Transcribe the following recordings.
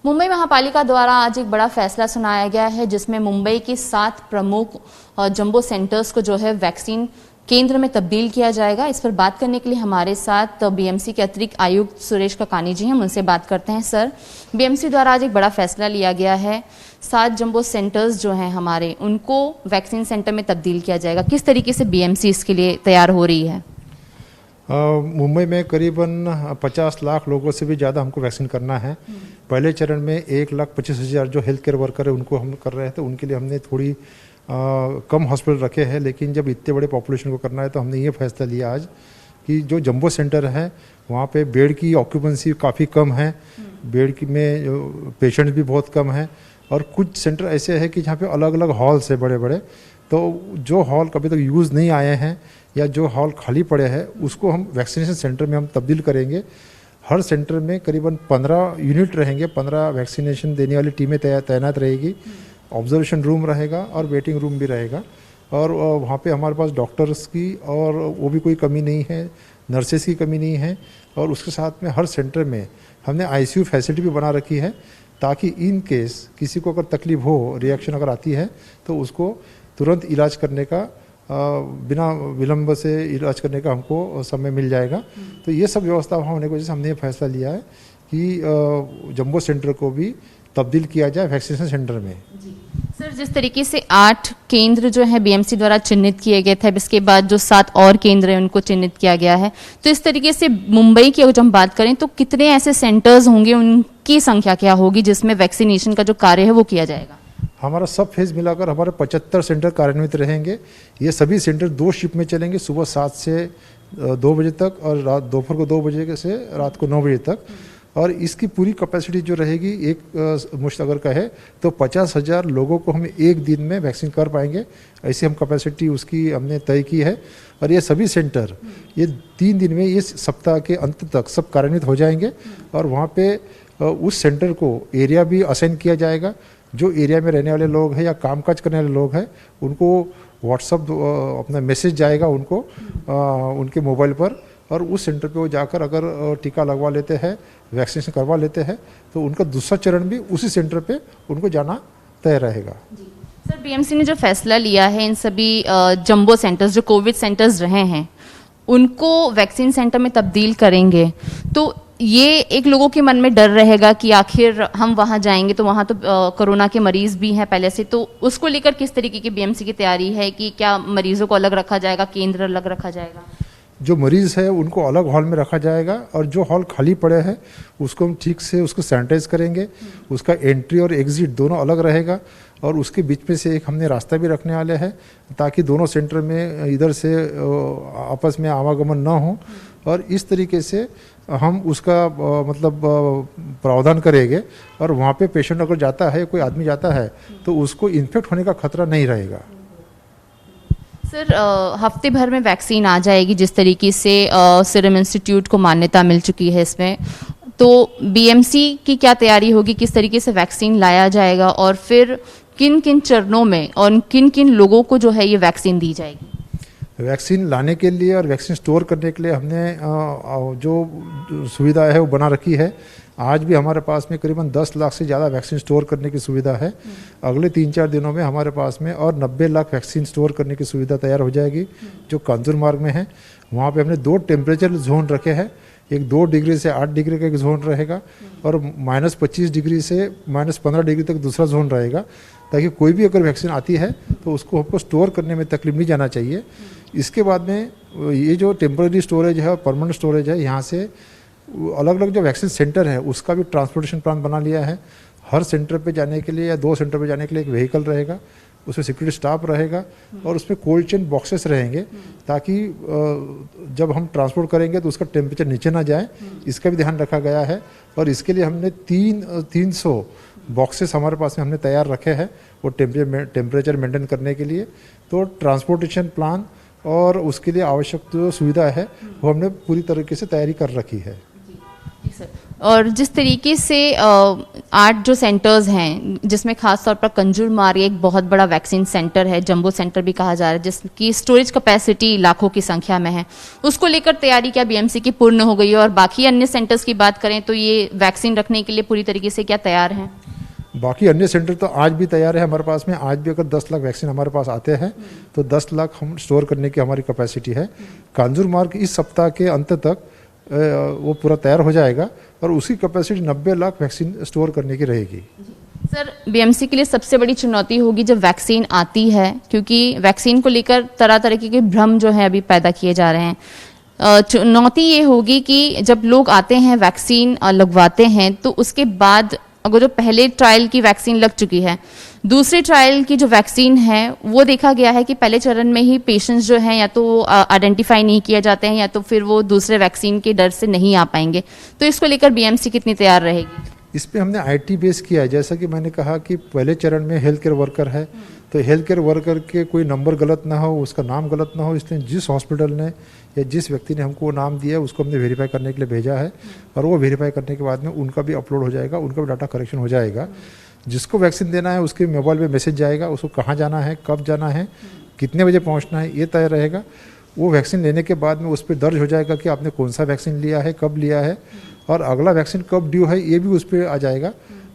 मुंबई महापालिका द्वारा आज एक बड़ा फैसला सुनाया गया है जिसमें मुंबई के 7 प्रमुख जंबो सेंटर्स को जो है वैक्सीन केंद्र में तब्दील किया जाएगा। इस पर बात करने के लिए हमारे साथ बीएमसी के अतिरिक्त आयुक्त सुरेश ककानी जी हैं, हम उनसे बात करते हैं। सर, बीएमसी द्वारा आज एक बड़ा फैसला लिया गया है, 7 जंबो सेंटर्स जो हैं हमारे, उनको वैक्सीन सेंटर में तब्दील किया जाएगा। किस तरीके से बीएमसी इसके लिए तैयार हो रही है? मुंबई में करीबन 50 लाख लोगों से भी ज़्यादा हमको वैक्सीन करना है। पहले चरण में 1,25,000 जो हेल्थ केयर वर्कर है उनको हम कर रहे हैं, तो उनके लिए हमने थोड़ी कम हॉस्पिटल रखे हैं, लेकिन जब इतने बड़े पॉपुलेशन को करना है तो हमने ये फैसला लिया आज कि जो जंबो सेंटर है वहाँ पे बेड की ऑक्यूपेंसी काफ़ी कम है, बेड की में पेशेंट्स भी बहुत कम हैं, और कुछ सेंटर ऐसे हैं कि जहाँ पे अलग अलग हॉल्स है बड़े बड़े, तो जो हॉल कभी तक यूज़ नहीं आए हैं या जो हॉल खाली पड़े हैं उसको हम वैक्सीनेशन सेंटर में हम तब्दील करेंगे। हर सेंटर में करीबन 15 यूनिट रहेंगे, 15 वैक्सीनेशन देने वाली टीमें तैनात रहेगी, ऑब्जर्वेशन रूम रहेगा और वेटिंग रूम भी रहेगा, और वहाँ पे हमारे पास डॉक्टर्स की और वो भी कोई कमी नहीं है, नर्सेस की कमी नहीं है, और उसके साथ में हर सेंटर में हमने आईसीयू फैसिलिटी भी बना रखी है ताकि इन केस किसी को अगर तकलीफ हो, रिएक्शन अगर आती है तो उसको तुरंत इलाज करने का, बिना विलंब से इलाज करने का हमको समय मिल जाएगा। तो ये सब व्यवस्था होने की वजह से हमने ये फैसला लिया है कि जंबो सेंटर को भी तब्दील किया जाए वैक्सीनेशन सेंटर में। सर, जिस तरीके से 8 केंद्र जो है बीएमसी द्वारा चिन्हित किए गए थे, इसके बाद जो 7 और केंद्र हैं उनको चिन्हित किया गया है, तो इस तरीके से मुंबई की अगर हम बात करें तो कितने ऐसे सेंटर्स होंगे, उनकी संख्या क्या होगी जिसमें वैक्सीनेशन का जो कार्य है वो किया जाएगा? हमारा सब फेज मिलाकर हमारे 75 सेंटर कार्यान्वित रहेंगे। ये सभी सेंटर 2 शिफ्ट में चलेंगे, सुबह 7 से 2 बजे तक और दोपहर को 2 बजे से रात को 9 बजे तक। और इसकी पूरी कैपेसिटी जो रहेगी, एक मुश्त अगर कहे तो 50,000 लोगों को हम एक दिन में वैक्सीन कर पाएंगे, ऐसी हम कैपेसिटी उसकी हमने तय की है। और ये सभी सेंटर ये 3 दिन में, इस सप्ताह के अंत तक सब कार्यान्वित हो जाएंगे, और वहाँ पे उस सेंटर को एरिया भी असाइन किया जाएगा। जो एरिया में रहने वाले लोग हैं या कामकाज करने वाले लोग हैं उनको व्हाट्सअप अपना मैसेज जाएगा उनको उनके मोबाइल पर, और उस सेंटर पे वो जाकर अगर टीका लगवा लेते हैं, वैक्सीनेशन करवा लेते हैं, तो उनका दूसरा चरण भी उसी सेंटर पे उनको जाना तय रहेगा। सर, बीएमसी ने जो फैसला लिया है, इन सभी जंबो सेंटर्स जो कोविड सेंटर्स रहे हैं उनको वैक्सीन सेंटर में तब्दील करेंगे, तो ये एक लोगों के मन में डर रहेगा कि आखिर हम वहां जाएंगे तो वहां तो कोरोना के मरीज भी हैं पहले से, तो उसको लेकर किस तरीके की बीएमसी की तैयारी है कि क्या मरीजों को अलग रखा जाएगा, केंद्र अलग रखा जाएगा? जो मरीज है उनको अलग हॉल में रखा जाएगा, और जो हॉल खाली पड़े हैं उसको हम ठीक से उसको सैनिटाइज करेंगे, उसका एंट्री और एग्जिट दोनों अलग रहेगा, और उसके बीच में से एक हमने रास्ता भी रखने वाले हैं ताकि दोनों सेंटर में इधर से आपस में आवागमन ना हो, और इस तरीके से हम उसका मतलब प्रावधान करेंगे। और वहाँ पे पेशेंट अगर जाता है, कोई आदमी जाता है, तो उसको इन्फेक्ट होने का खतरा नहीं रहेगा। सर, हफ्ते भर में वैक्सीन आ जाएगी जिस तरीके से सीरम इंस्टीट्यूट को मान्यता मिल चुकी है इसमें, तो बीएमसी की क्या तैयारी होगी, किस तरीके से वैक्सीन लाया जाएगा, और फिर किन किन चरणों में और किन किन लोगों को जो है ये वैक्सीन दी जाएगी? वैक्सीन लाने के लिए और वैक्सीन स्टोर करने के लिए हमने जो सुविधा है वो बना रखी है। आज भी हमारे पास में करीबन 10 लाख से ज़्यादा वैक्सीन स्टोर करने की सुविधा है। अगले 3-4 दिनों में हमारे पास में और 90 लाख वैक्सीन स्टोर करने की सुविधा तैयार हो जाएगी, जो कांजूर मार्ग में है। वहाँ पे हमने 2 टेम्परेचर जोन रखे हैं, एक 2 डिग्री से 8 डिग्री का एक जोन रहेगा, और -25 डिग्री से -15 डिग्री तक दूसरा जोन रहेगा, ताकि कोई भी अगर वैक्सीन आती है तो उसको हमको स्टोर करने में तकलीफ नहीं जाना चाहिए। इसके बाद में ये जो टेम्पररी स्टोरेज है और परमानेंट स्टोरेज है, यहाँ से अलग अलग जो वैक्सीन सेंटर है उसका भी ट्रांसपोर्टेशन प्लान बना लिया है। हर सेंटर पे जाने के लिए या 2 सेंटर पे जाने के लिए एक व्हीकल रहेगा, उसमें सिक्योरिटी स्टाफ रहेगा, और उसमें कोल्ड चेन बॉक्सेस रहेंगे ताकि जब हम ट्रांसपोर्ट करेंगे तो उसका टेम्परेचर नीचे ना जाए, इसका भी ध्यान रखा गया है। और इसके लिए हमने 300 बॉक्सेस हमारे पास में हमने तैयार रखे हैं वो टेम्परेचर मेंटेन करने के लिए। तो ट्रांसपोर्टेशन प्लान और उसके लिए आवश्यक जो सुविधा है वो हमने पूरी तरीके से तैयारी कर रखी है। जी सर। और जिस तरीके से 8 जो सेंटर्स हैं जिसमें खास तौर पर कंजूर मार्ग एक बहुत बड़ा वैक्सीन सेंटर है, जंबो सेंटर भी कहा जा रहा है, जिसकी स्टोरेज कैपेसिटी लाखों की संख्या में है, उसको लेकर तैयारी क्या बीएमसी की पूर्ण हो गई है? और बाकी अन्य सेंटर्स की बात करें तो ये वैक्सीन रखने के लिए पूरी तरीके से क्या तैयार हैं? बाकी अन्य सेंटर तो आज भी तैयार है हमारे पास में। आज भी अगर 10 लाख वैक्सीन हमारे पास आते हैं तो 10 लाख हम स्टोर करने की हमारी कैपेसिटी है। कांजूर मार्ग इस सप्ताह के अंत तक वो पूरा तैयार हो जाएगा और उसकी कैपेसिटी 90 लाख वैक्सीन स्टोर करने की रहेगी। सर, बीएमसी के लिए सबसे बड़ी चुनौती होगी जब वैक्सीन आती है, क्योंकि वैक्सीन को लेकर तरह तरह के भ्रम जो है अभी पैदा किए जा रहे हैं। चुनौती ये होगी कि जब लोग आते हैं वैक्सीन लगवाते हैं तो उसके बाद अगर जो पहले ट्रायल की वैक्सीन लग चुकी है, दूसरे ट्रायल की जो वैक्सीन है वो देखा गया है कि पहले चरण में ही पेशेंट्स जो हैं या तो आइडेंटिफाई नहीं किए जाते हैं या तो फिर वो दूसरे वैक्सीन के डर से नहीं आ पाएंगे। तो इसको लेकर बीएमसी कितनी तैयार रहेगी? इस पे हमने आईटी बेस किया है। जैसा कि मैंने कहा कि पहले चरण में हेल्थ केयर वर्कर है तो हेल्थ केयर वर्कर के कोई नंबर गलत ना हो, उसका नाम गलत ना हो, इसलिए जिस हॉस्पिटल ने या जिस व्यक्ति ने हमको वो नाम दिया है उसको हमने वेरीफाई करने के लिए भेजा है और वो वेरीफाई करने के बाद में उनका भी अपलोड हो जाएगा, उनका भी डाटा करेक्शन हो जाएगा। जिसको वैक्सीन देना है उसके मोबाइल पे मैसेज जाएगा, उसको कहाँ जाना है, कब जाना है, कितने बजे पहुँचना है, ये तय रहेगा। वो वैक्सीन लेने के बाद में उस पर दर्ज हो जाएगा कि आपने कौन सा वैक्सीन लिया है, कब लिया है और अगला वैक्सीन कब ड्यू है, ये भी उस पर आ जाएगा।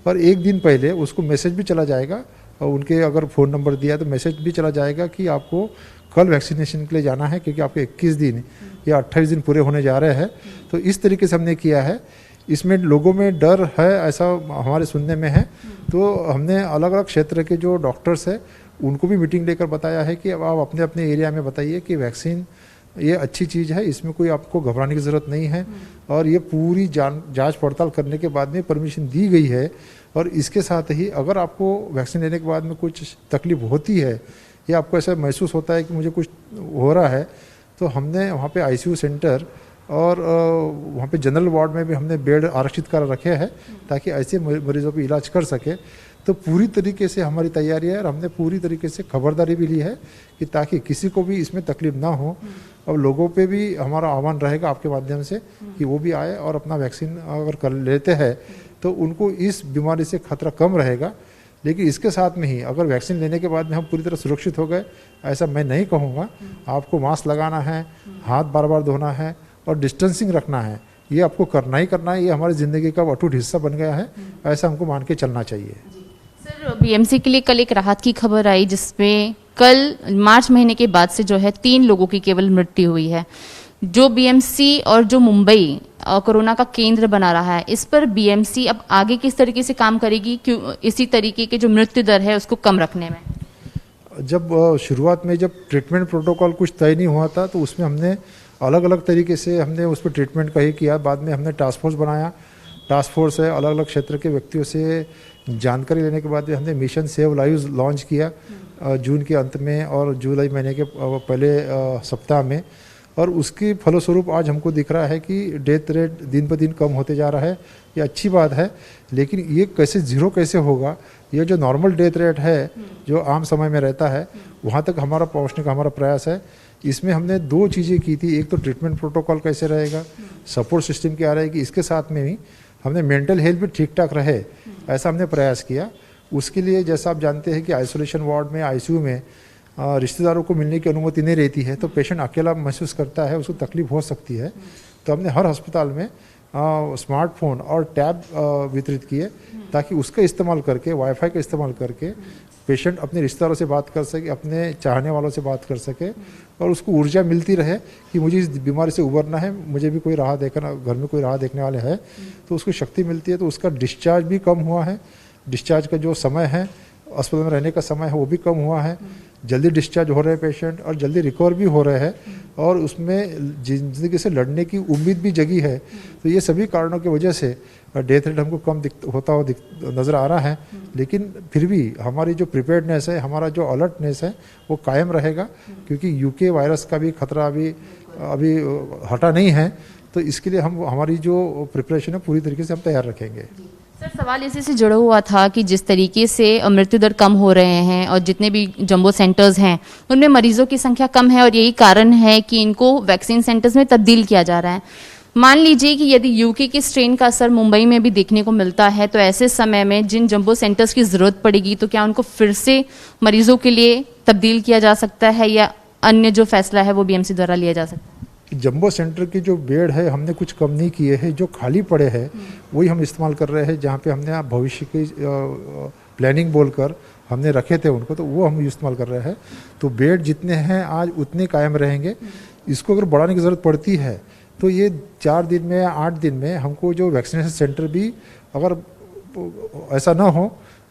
और एक दिन पहले उसको मैसेज भी चला जाएगा और उनके अगर फ़ोन नंबर दिया तो मैसेज भी चला जाएगा कि आपको कल वैक्सीनेशन के लिए जाना है क्योंकि आपके 21 दिन या 28 दिन पूरे होने जा रहे हैं। तो इस तरीके से हमने किया है। इसमें लोगों में डर है ऐसा हमारे सुनने में है, तो हमने अलग अलग क्षेत्र के जो डॉक्टर्स हैं उनको भी मीटिंग लेकर बताया है कि अब आप अपने अपने एरिया में बताइए कि वैक्सीन ये अच्छी चीज़ है, इसमें कोई आपको घबराने की ज़रूरत नहीं है और ये पूरी जांच पड़ताल करने के बाद में परमिशन दी गई है। और इसके साथ ही अगर आपको वैक्सीन लेने के बाद में कुछ तकलीफ होती है या आपको ऐसा महसूस होता है कि मुझे कुछ हो रहा है तो हमने वहाँ पे आईसीयू सेंटर और वहाँ पे जनरल वार्ड में भी हमने बेड आरक्षित कर रखे हैं ताकि ऐसे मरीजों पर इलाज कर सके। तो पूरी तरीके से हमारी तैयारी है और हमने पूरी तरीके से खबरदारी भी ली है कि ताकि किसी को भी इसमें तकलीफ ना हो। और लोगों पे भी हमारा आह्वान रहेगा आपके माध्यम से कि वो भी आए और अपना वैक्सीन अगर कर लेते हैं तो उनको इस बीमारी से खतरा कम रहेगा। लेकिन इसके साथ में ही अगर वैक्सीन लेने के बाद में हम पूरी तरह सुरक्षित हो गए ऐसा मैं नहीं कहूँगा। आपको मास्क लगाना है, हाथ बार बार धोना है और डिस्टेंसिंग रखना है, ये आपको करना ही करना है। ये हमारी ज़िंदगी का अटूट हिस्सा बन गया है, ऐसा हमको मान के चलना चाहिए। सर, बीएमसी के लिए कल एक राहत की खबर आई जिसमें कल मार्च महीने के बाद से जो है 3 लोगों की केवल मृत्यु हुई है। जो बीएमसी और जो मुंबई कोरोना का केंद्र बना रहा है, इस पर बीएमसी अब आगे किस तरीके से काम करेगी, क्यों इसी तरीके के जो मृत्यु दर है उसको कम रखने में? जब शुरुआत में जब ट्रीटमेंट प्रोटोकॉल कुछ तय नहीं हुआ था तो उसमें हमने अलग अलग तरीके से हमने उस पर ट्रीटमेंट का ही किया। बाद में हमने टास्क फोर्स बनाया। टास्क फोर्स है, अलग अलग क्षेत्र के व्यक्तियों से जानकारी लेने के बाद हमने मिशन सेव लाइव्स लॉन्च किया जून के अंत में और जुलाई महीने के पहले सप्ताह में। और उसकी फलस्वरूप आज हमको दिख रहा है कि डेथ रेट दिन पर दिन कम होते जा रहा है। ये अच्छी बात है, लेकिन ये कैसे ज़ीरो कैसे होगा? ये जो नॉर्मल डेथ रेट है जो आम समय में रहता है वहाँ तक हमारा पहुँचने का हमारा प्रयास है। इसमें हमने 2 चीज़ें की थी, एक तो ट्रीटमेंट प्रोटोकॉल कैसे रहेगा, सपोर्ट सिस्टम क्या रहेगी, इसके साथ में भी हमने मेंटल हेल्थ भी ठीक ठाक रहे ऐसा हमने प्रयास किया। उसके लिए जैसा आप जानते हैं कि आइसोलेशन वार्ड में आईसीयू में रिश्तेदारों को मिलने की अनुमति नहीं रहती है, तो पेशेंट अकेला महसूस करता है, उसको तकलीफ हो सकती है। तो हमने हर अस्पताल में स्मार्टफोन और टैब वितरित किए ताकि उसका इस्तेमाल करके, वाईफाई का इस्तेमाल करके पेशेंट अपने रिश्तेदारों से बात कर सके, अपने चाहने वालों से बात कर सके और उसको ऊर्जा मिलती रहे कि मुझे इस बीमारी से उबरना है, मुझे भी कोई राह देखना, घर में कोई राह देखने वाले है, तो उसको शक्ति मिलती है। तो उसका डिस्चार्ज भी कम हुआ है, डिस्चार्ज का जो समय है, अस्पताल में रहने का समय है वो भी कम हुआ है। जल्दी डिस्चार्ज हो रहे हैं पेशेंट और जल्दी रिकवर भी हो रहे हैं और उसमें ज़िंदगी से लड़ने की उम्मीद भी जगी है। तो ये सभी कारणों की वजह से डेथ रेट हमको कम होता हुआ नज़र आ रहा है। लेकिन फिर भी हमारी जो प्रिपेयर्डनेस है, हमारा जो अलर्टनेस है वो कायम रहेगा क्योंकि यूके वायरस का भी खतरा अभी हटा नहीं है। तो इसके लिए हम हमारी जो प्रिपरेशन है पूरी तरीके से हम तैयार रखेंगे। सर, सवाल इसी से जुड़ा हुआ था कि जिस तरीके से मृत्यु दर कम हो रहे हैं और जितने भी जंबो सेंटर्स हैं उनमें मरीजों की संख्या कम है और यही कारण है कि इनको वैक्सीन सेंटर्स में तब्दील किया जा रहा है। मान लीजिए कि यदि यूके की स्ट्रेन का असर मुंबई में भी देखने को मिलता है, तो ऐसे समय में जिन जंबो सेंटर्स की जरूरत पड़ेगी तो क्या उनको फिर से मरीजों के लिए तब्दील किया जा सकता है या अन्य जो फैसला है वो बीएमसी द्वारा लिया जा सकता है? जंबो सेंटर की जो बेड है हमने कुछ कम नहीं किए हैं, जो खाली पड़े हैं वही हम इस्तेमाल कर रहे हैं। जहाँ पे हमने भविष्य की प्लानिंग बोलकर हमने रखे थे उनको, तो वो हम इस्तेमाल कर रहे हैं। तो बेड जितने हैं आज उतने कायम रहेंगे। इसको अगर बढ़ाने की ज़रूरत पड़ती है तो ये 4 दिन में या 8 दिन में हमको जो वैक्सीनेशन सेंटर भी, अगर ऐसा ना हो,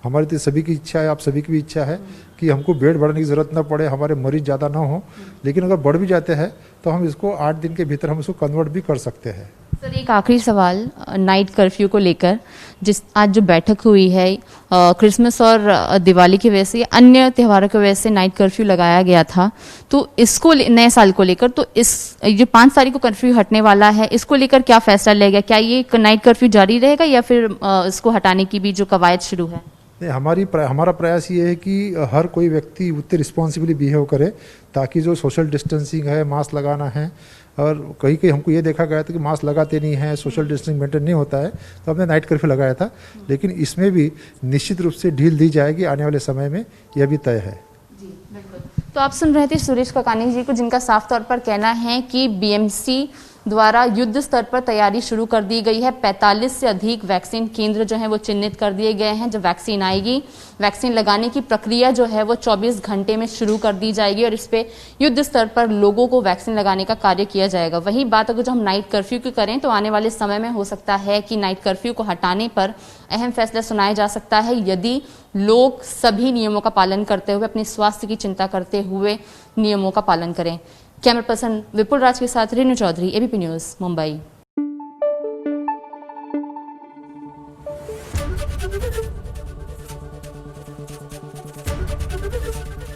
हमारी तो सभी की इच्छा है, आप सभी की भी इच्छा है कि हमको बेड बढ़ाने की ज़रूरत ना पड़े, हमारे मरीज ज़्यादा ना हो, लेकिन अगर बढ़ भी जाते हैं तो हम इसको 8 दिन के भीतर हम इसको कन्वर्ट भी कर सकते हैं। सर, एक आखिरी सवाल नाइट कर्फ्यू को लेकर, जिस आज जो बैठक हुई है क्रिसमस और दिवाली की वजह से, अन्य त्योहारों की वजह से नाइट कर्फ्यू लगाया गया था, तो इसको नए साल को लेकर, तो इस जो 5 तारीख को कर्फ्यू हटने वाला है, इसको लेकर क्या फैसला लिया गया? क्या ये नाइट कर्फ्यू जारी रहेगा या फिर इसको हटाने की भी जो कवायद शुरू है? नहीं, हमारा प्रयास ये है कि हर कोई व्यक्ति उतने रिस्पॉन्सिबली बिहेव करे, ताकि जो सोशल डिस्टेंसिंग है, मास्क लगाना है, और कहीं कहीं हमको ये देखा गया था कि मास्क लगाते नहीं हैं, सोशल डिस्टेंसिंग मेंटेन नहीं होता है, तो हमने नाइट कर्फ्यू लगाया था। लेकिन इसमें भी निश्चित रूप से ढील दी जाएगी आने वाले समय में, यह भी तय है। जी, बिल्कुल। तो आप सुन रहे थे सुरेश ककानी जी को, जिनका साफ तौर पर कहना है कि बीएमसी द्वारा युद्ध स्तर पर तैयारी शुरू कर दी गई है। 45 से अधिक वैक्सीन केंद्र जो है वो चिन्हित कर दिए गए हैं। जब वैक्सीन आएगी, वैक्सीन लगाने की प्रक्रिया जो है वो 24 घंटे में शुरू कर दी जाएगी और इस पे युद्ध स्तर पर लोगों को वैक्सीन लगाने का कार्य किया जाएगा। वही बात अगर जो हम नाइट कर्फ्यू की करें तो आने वाले समय में हो सकता है कि नाइट कर्फ्यू को हटाने पर अहम फैसला सुनाया जा सकता है, यदि लोग सभी नियमों का पालन करते हुए, अपने स्वास्थ्य की चिंता करते हुए नियमों का पालन करें। कैमरा पर्सन विपुल राज के साथ Renu Chaudhary, ABP news, Mumbai.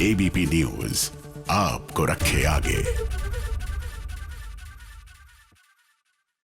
ABP news आपको रखे आगे।